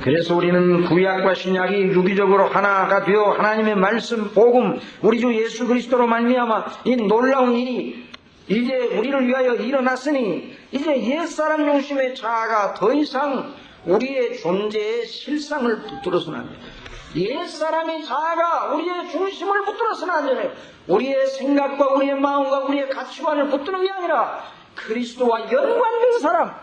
그래서 우리는 구약과 신약이 유기적으로 하나가 되어 하나님의 말씀, 복음, 우리 주 예수 그리스도로 말미암아 이 놀라운 일이 이제 우리를 위하여 일어났으니, 이제 옛사람 중심의 자아가 더 이상 우리의 존재의 실상을 붙들어서는 안 돼요. 옛사람의 자아가 우리의 중심을 붙들어서는 안 돼요. 우리의 생각과 우리의 마음과 우리의 가치관을 붙드는 게 아니라 그리스도와 연관된 사람.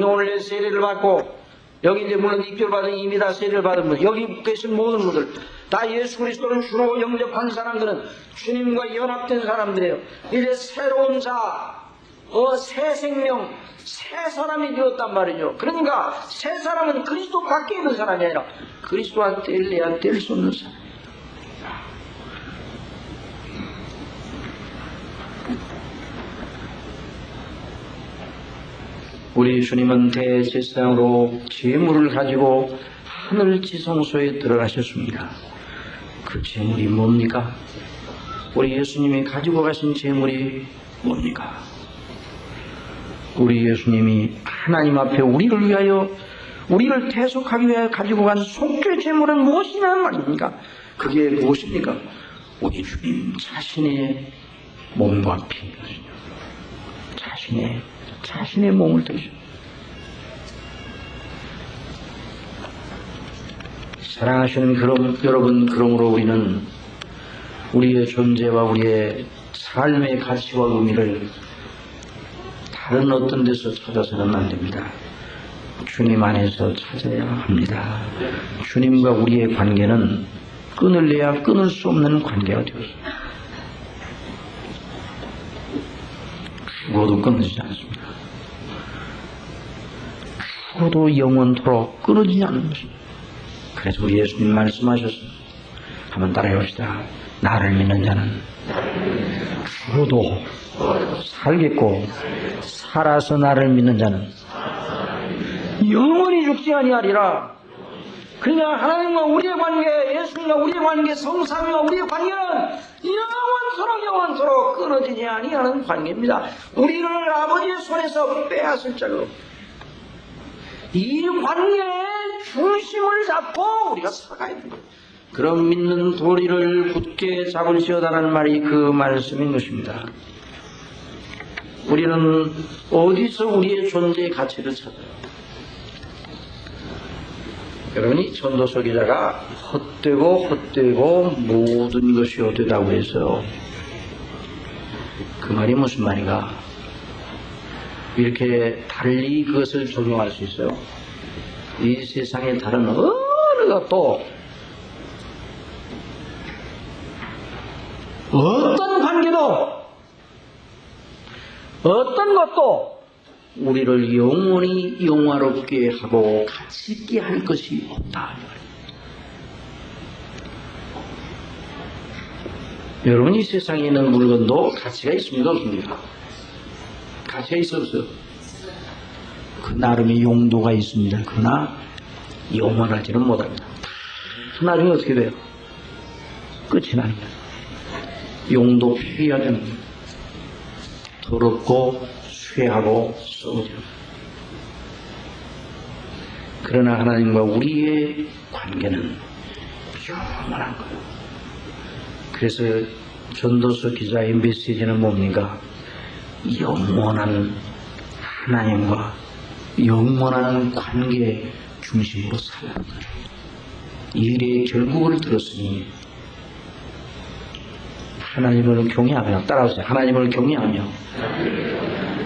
오늘 세례를 받고 여기 이제 물론 입교받은 이미 다 세례를 받은 분, 여기 계신 모든 분들 다 예수 그리스도를 주로 영접한 사람들은 주님과 연합된 사람들이에요. 이제 새로운 자, 새 생명, 새 사람이 되었단 말이죠. 그러니까 새 사람은 그리스도 밖에 있는 사람이 아니라 그리스도와 뗄래야 뗄 수 없는 사람. 우리 주님은 대제사장으로 제물을 가지고 하늘 지성소에 들어가셨습니다. 그 제물이 뭡니까? 우리 예수님이 가지고 가신 제물이 뭡니까? 우리 예수님이 하나님 앞에 우리를 위하여, 우리를 대속하기 위하여 가지고 간 속죄 제물은 무엇이냐는 말입니까? 그게 무엇입니까? 우리 주님 자신의 몸과 피거든요. 자신의 몸을 드리죠. 사랑하시는 여러분, 그러므로 우리는 우리의 존재와 우리의 삶의 가치와 의미를 다른 어떤 데서 찾아서는 안 됩니다. 주님 안에서 찾아야 합니다. 주님과 우리의 관계는 끊을래야 끊을 수 없는 관계가 되었습니다. 죽어도 끊어지지 않습니다. 죽어도 영원토록 끊어지지 않는 것입니다. 그래서 우리 예수님 말씀하셨습니다. 한번 따라해봅시다. 나를 믿는 자는 죽어도 살겠고, 살아서 나를 믿는 자는 영원히 죽지 아니하리라. 그러니까 하나님과 우리의 관계, 예수님과 우리의 관계, 성삼위와 우리의 관계는 영원토록 끊어지지 아니하는 관계입니다. 우리를 아버지의 손에서 빼앗을 자가 없습니다. 이 관계의 중심을 잡고 우리가 살아가야 됩니다. 그럼 믿는 도리를 굳게 잡을지어다라는 말이 그 말씀인 것입니다. 우리는 어디서 우리의 존재의 가치를 찾아요? 여러분이 전도서 기자가 헛되고 모든 것이 헛되다고 해서 그 말이 무슨 말인가? 이렇게 달리 그것을 적용할 수 있어요. 이 세상에 다른 어느 것도, 어떤 관계도, 어떤 것도 우리를 영원히 영화롭게 하고 가치 있게 할 것이 없다. 여러분, 이 세상에 있는 물건도 가치가 있습니까? 없습니까? 가치가 있어 없어요? 그 나름의 용도가 있습니다. 그러나 영원하지는 못합니다. 나중에 어떻게 돼요? 끝이 납니다. 용도 폐기하면 더럽고 쇠하고 썩어져. 그러나 하나님과 우리의 관계는 영원한 거예요. 그래서 전도서 기자의 메시지는 뭡니까? 영원한 하나님과 영원한 관계, 중심으로 살라는 거죠. 이 일의 결국을 들었으니 하나님을 경외하며, 따라오세요. 하나님을 경외하며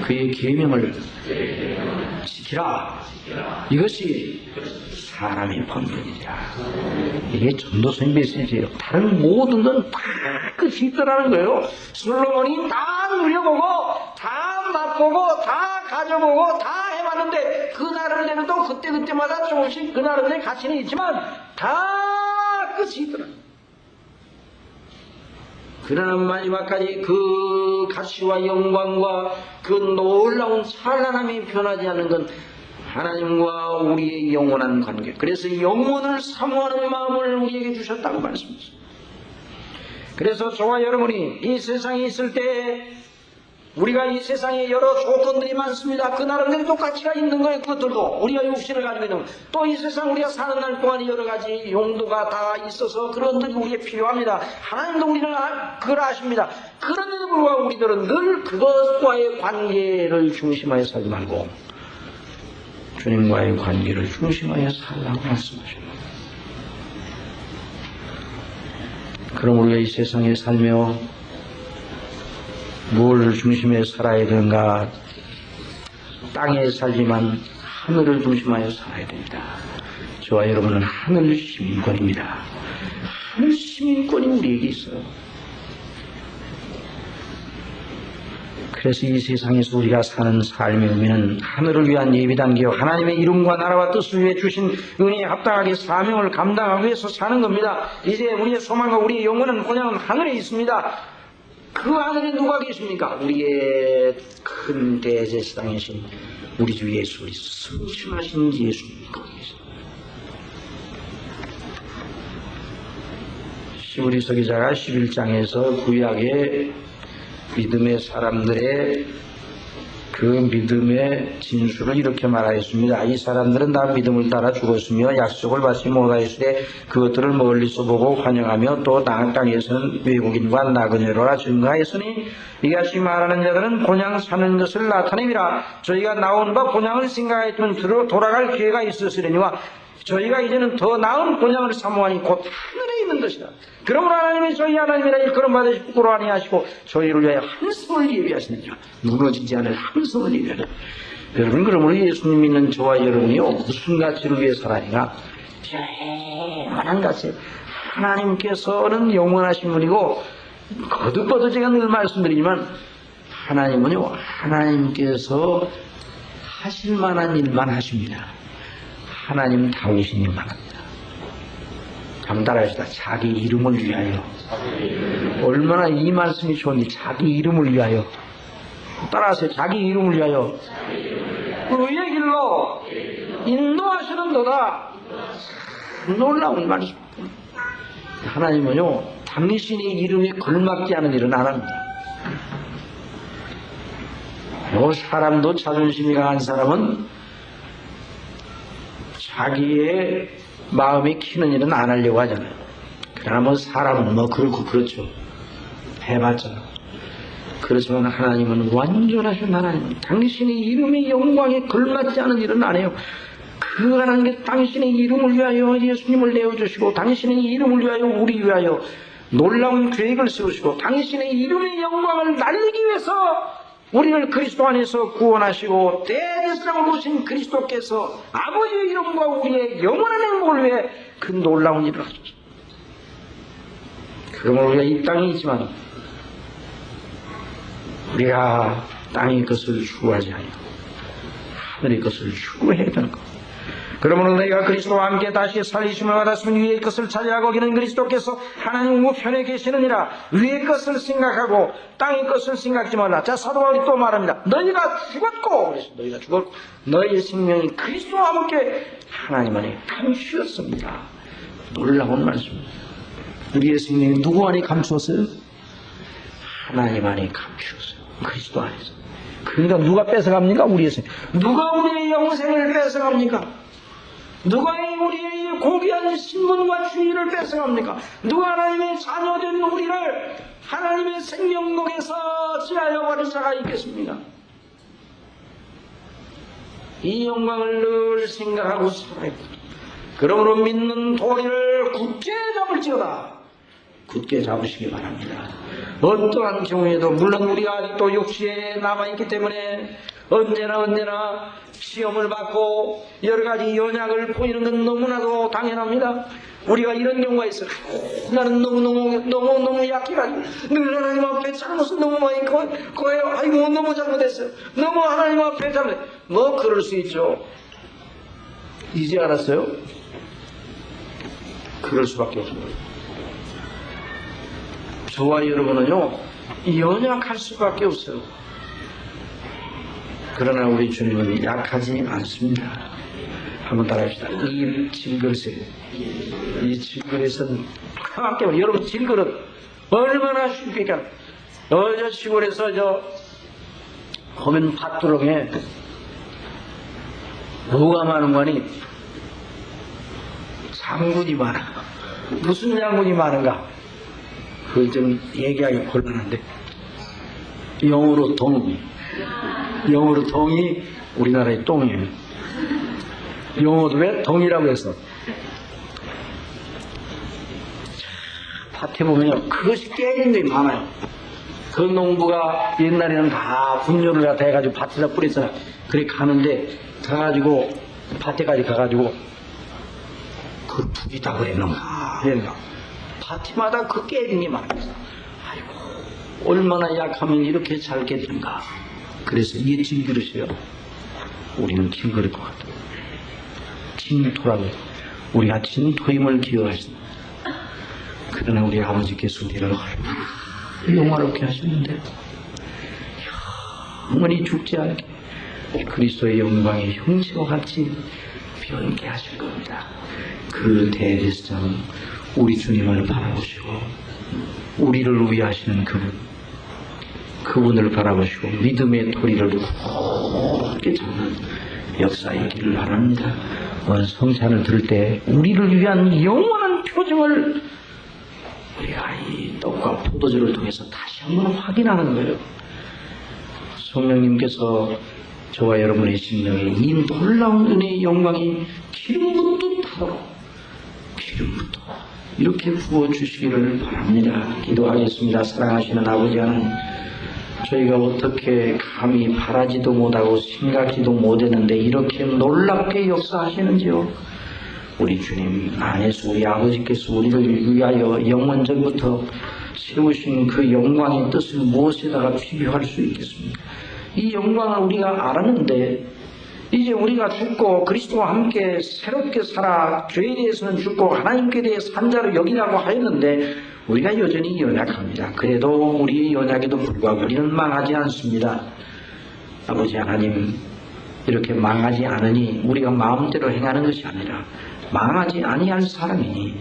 그의 계명을 지키라. 이것이 사람의 본분이라. 이게 전도서의 메시지예요. 다른 모든 건 다 끝이 있더라는 거예요. 솔로몬이 다 누려보고 다 맛보고 다 가져보고 다 해봤는데 그 나름대로 또 그때마다 조금씩 그 나름대로 가치는 있지만 다 끝이 있더라는 거예요. 그러나 마지막까지 그 가치와 영광과 그 놀라운 찬란함이 변하지 않는 건 하나님과 우리의 영원한 관계. 그래서 영원을 사모하는 마음을 우리에게 주셨다고 말씀하셨습니다. 그래서 저와 여러분이 이 세상에 있을 때 우리가 이 세상에 여러 조건들이 많습니다. 그 나름대로 또 가치가 있는 거예요. 그것들도 우리가 육신을 가지고 있는 또 이 세상 우리가 사는 날 동안 여러 가지 용도가 다 있어서 그런 것들이 우리에게 필요합니다. 하나님도 우리를 그걸 아십니다. 그런데도 불구하고 우리들은 늘 그것과의 관계를 중심하여 살지 말고 주님과의 관계를 중심하여 살라고 말씀하십니다. 그럼 우리가 이 세상에 살며 무엇을 중심에 살아야 되는가? 땅에 살지만 하늘을 중심하여 살아야 됩니다. 저와 여러분은 하늘 시민권입니다. 하늘 시민권이 우리에게 있어요. 그래서 이 세상에서 우리가 사는 삶의 의미는 하늘을 위한 예비단계요, 하나님의 이름과 나라와 뜻을 위해 주신 은혜에 합당하게 사명을 감당하기 위해서 사는 겁니다. 이제 우리의 소망과 우리의 영혼은 그냥 하늘에 있습니다. 그 하늘에 누가 계십니까? 우리의 큰 대제사장이신 우리 주 예수 그리스도, 승심하신 예수님 거기 계십니다. 시브리서 기자가 11장에서 구약의 믿음의 사람들의 그 믿음의 진수를 이렇게 말하였습니다. 이 사람들은 다 믿음을 따라 죽었으며 약속을 받지 못하였으되 그것들을 멀리서 보고 환영하며 또 땅에서는 외국인과 나그네로라 증거하였으니 이같이 말하는 자들은 곤양 사는 것을 나타내미라. 저희가 나온 바 곤양을 생각했던 돌아갈 기회가 있었으려니와 저희가 이제는 더 나은 곤양을 사모하니 곧 하늘에 있는 것이다. 그러므로 하나님이 저희 하나님이라 일컬음 받으시 부끄러워 아니하시고 저희를 위하여 한성을 예비하시느니라. 무너지지 않을 한성을 예비하라. 여러분, 그러므로 예수님 믿는 저와 여러분이요, 무슨 가치를 위해 살아니가? 영원한 가치. 하나님께서는 영원하신 분이고 거듭거듭 제가 늘 말씀드리지만 하나님은요, 하나님께서 하실 만한 일만 하십니다. 하나님 다우신 일만 합니다. 한번 따라합시다. 자기 이름을 위하여. 얼마나 이 말씀이 좋은지. 자기 이름을 위하여. 따라하세요. 자기 이름을 위하여. 의의 길로 인도하시는도다. 놀라운 말씀입니다. 하나님은요, 당신의 이름에 걸맞지 않은 일은 안 합니다. 사람도 자존심이 강한 사람은 자기의 마음이 키는 일은 안 하려고 하잖아요. 그러나 사람은 그렇죠. 해봤잖아. 그렇지만 하나님은 완전하신 하나님, 당신의 이름의 영광에 걸맞지 않은 일은 안 해요. 그 하나님께 당신의 이름을 위하여 예수님을 내어주시고 당신의 이름을 위하여 우리 위하여 놀라운 계획을 세우시고 당신의 이름의 영광을 날리기 위해서 우리를 그리스도 안에서 구원하시고 대제사장을 오신 그리스도께서 아버지의 이름과 우리의 영원한 행복을 위해 그 놀라운 일을 하셨습니다. 그러므로 우리가 이 땅에 있지만 우리가 땅의 것을 추구하지 아니하고 하늘의 것을 추구해야 되는 것. 그러므로 너희가 그리스도와 함께 다시 살리심을 받았으면 위의 것을 찾으라. 거기는 그리스도께서 하나님 우편에 계시느니라. 위의 것을 생각하고 땅의 것을 생각지 말라. 자, 사도 바울이 또 말합니다. 너희가 죽었고, 너희가 죽었고 너희의 생명이 그리스도와 함께 하나님 안에 감추었습니다. 놀라운 말씀입니다. 우리의 생명이 누구 안에 감추었어요? 하나님 안에 감추었어요. 그리스도 안에서. 그러니까 누가 뺏어갑니까? 우리의 생명. 누가 우리의 영생을 뺏어갑니까? 누가 우리의 고귀한 신분과 주의를 뺏어갑니까? 누가 하나님의 자녀된 우리를 하나님의 생명록에서 지하여 버린 자가 있겠습니까? 이 영광을 늘 생각하고 살아야 됩니다. 그러므로 믿는 도리를 굳게 잡을지어다. 굳게 잡으시기 바랍니다. 어떠한 경우에도 물론 우리가 아직도 육체에 남아있기 때문에 언제나 시험을 받고 여러 가지 연약을 보이는 건 너무나도 당연합니다. 우리가 이런 경우가 있어요. 나는 너무 약해가지고 늘 하나님 앞에 잘못을 너무 많이 거예요. 아이고 너무 잘못했어요. 너무 하나님 앞에 뭐 그럴 수 있죠. 이제 알았어요? 그럴 수밖에 없습니다. 저와 여러분은요 연약할 수밖에 없어요. 그러나 우리 주님은 약하지 않습니다. 한번 따라합시다. 이 질그릇에, 이 질그릇은 가볍게, 여러분 질그릇 얼마나 쉽니까? 저 시골에서 보면 밭두렁에 뭐가 많은 거니? 장군이 많아. 무슨 장군이 많은가? 그걸 좀 얘기하기 곤란한데, 영어로 동, 영어로 동이 우리나라의 똥이에요. 영어도 왜 동이라고 해서. 밭에 보면요, 그것이 깨진 게 많아요. 그 농부가 옛날에는 다 분뇨를 갖다 해가지고 밭에다 뿌렸잖아. 그래 가는데, 가가지고, 밭에까지 가가지고, 그 북이다 그랬는가. 밭마다 그 깨진 게 많아요. 아이고, 얼마나 약하면 이렇게 잘 깨진가. 그래서 이게 진그릇이에요. 우리는 진그릇 것 같아요. 진토라고 해요. 우리가 진토임을 기억하신다. 그러나 우리 아버지께서 우리를 영화롭게 하시는데 영원히 죽지 않게 그리스도의 영광의 형체와 같이 변케 하실 겁니다. 그 대제사장은 우리 주님을 바라보시고 우리를 위하시는 그분을 바라보시고 믿음의 도리를 굳게 잡는 역사이기를 바랍니다. 성찬을 들을 때 우리를 위한 영원한 표징을 우리가 이 떡과 포도주를 통해서 다시 한번 확인하는 거예요. 성령님께서 저와 여러분의 심령에 이 놀라운 은혜의 영광이 기름부터 타도록 기름부터 이렇게 부어주시기를 바랍니다. 기도하겠습니다. 사랑하시는 아버지 하나님, 저희가 어떻게 감히 바라지도 못하고 생각지도 못했는데 이렇게 놀랍게 역사하시는지요. 우리 주님 안에서 우리 아버지께서 우리를 위하여 영원전부터 세우신 그 영광의 뜻을 무엇에다가 비교할 수 있겠습니까? 이 영광을 우리가 알았는데 이제 우리가 죽고 그리스도와 함께 새롭게 살아 죄에 대해서는 죽고 하나님께 대해 산 자로 여기라고 하였는데 우리가 여전히 연약합니다. 그래도 우리의 연약에도 불구하고 우리는 망하지 않습니다. 아버지 하나님, 이렇게 망하지 않으니 우리가 마음대로 행하는 것이 아니라 망하지 아니할 사람이니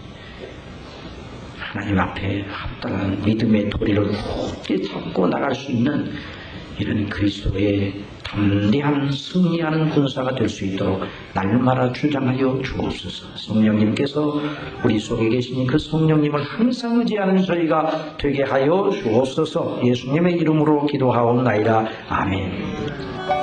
하나님 앞에 합당한 믿음의 도리를 굳게 잡고 나갈 수 있는 이런 그리스도의 담대한 승리하는 군사가 될 수 있도록 날마다 주장하여 주옵소서. 성령님께서 우리 속에 계시니 그 성령님을 항상 의지하는 저희가 되게 하여 주옵소서. 예수님의 이름으로 기도하옵나이다. 아멘.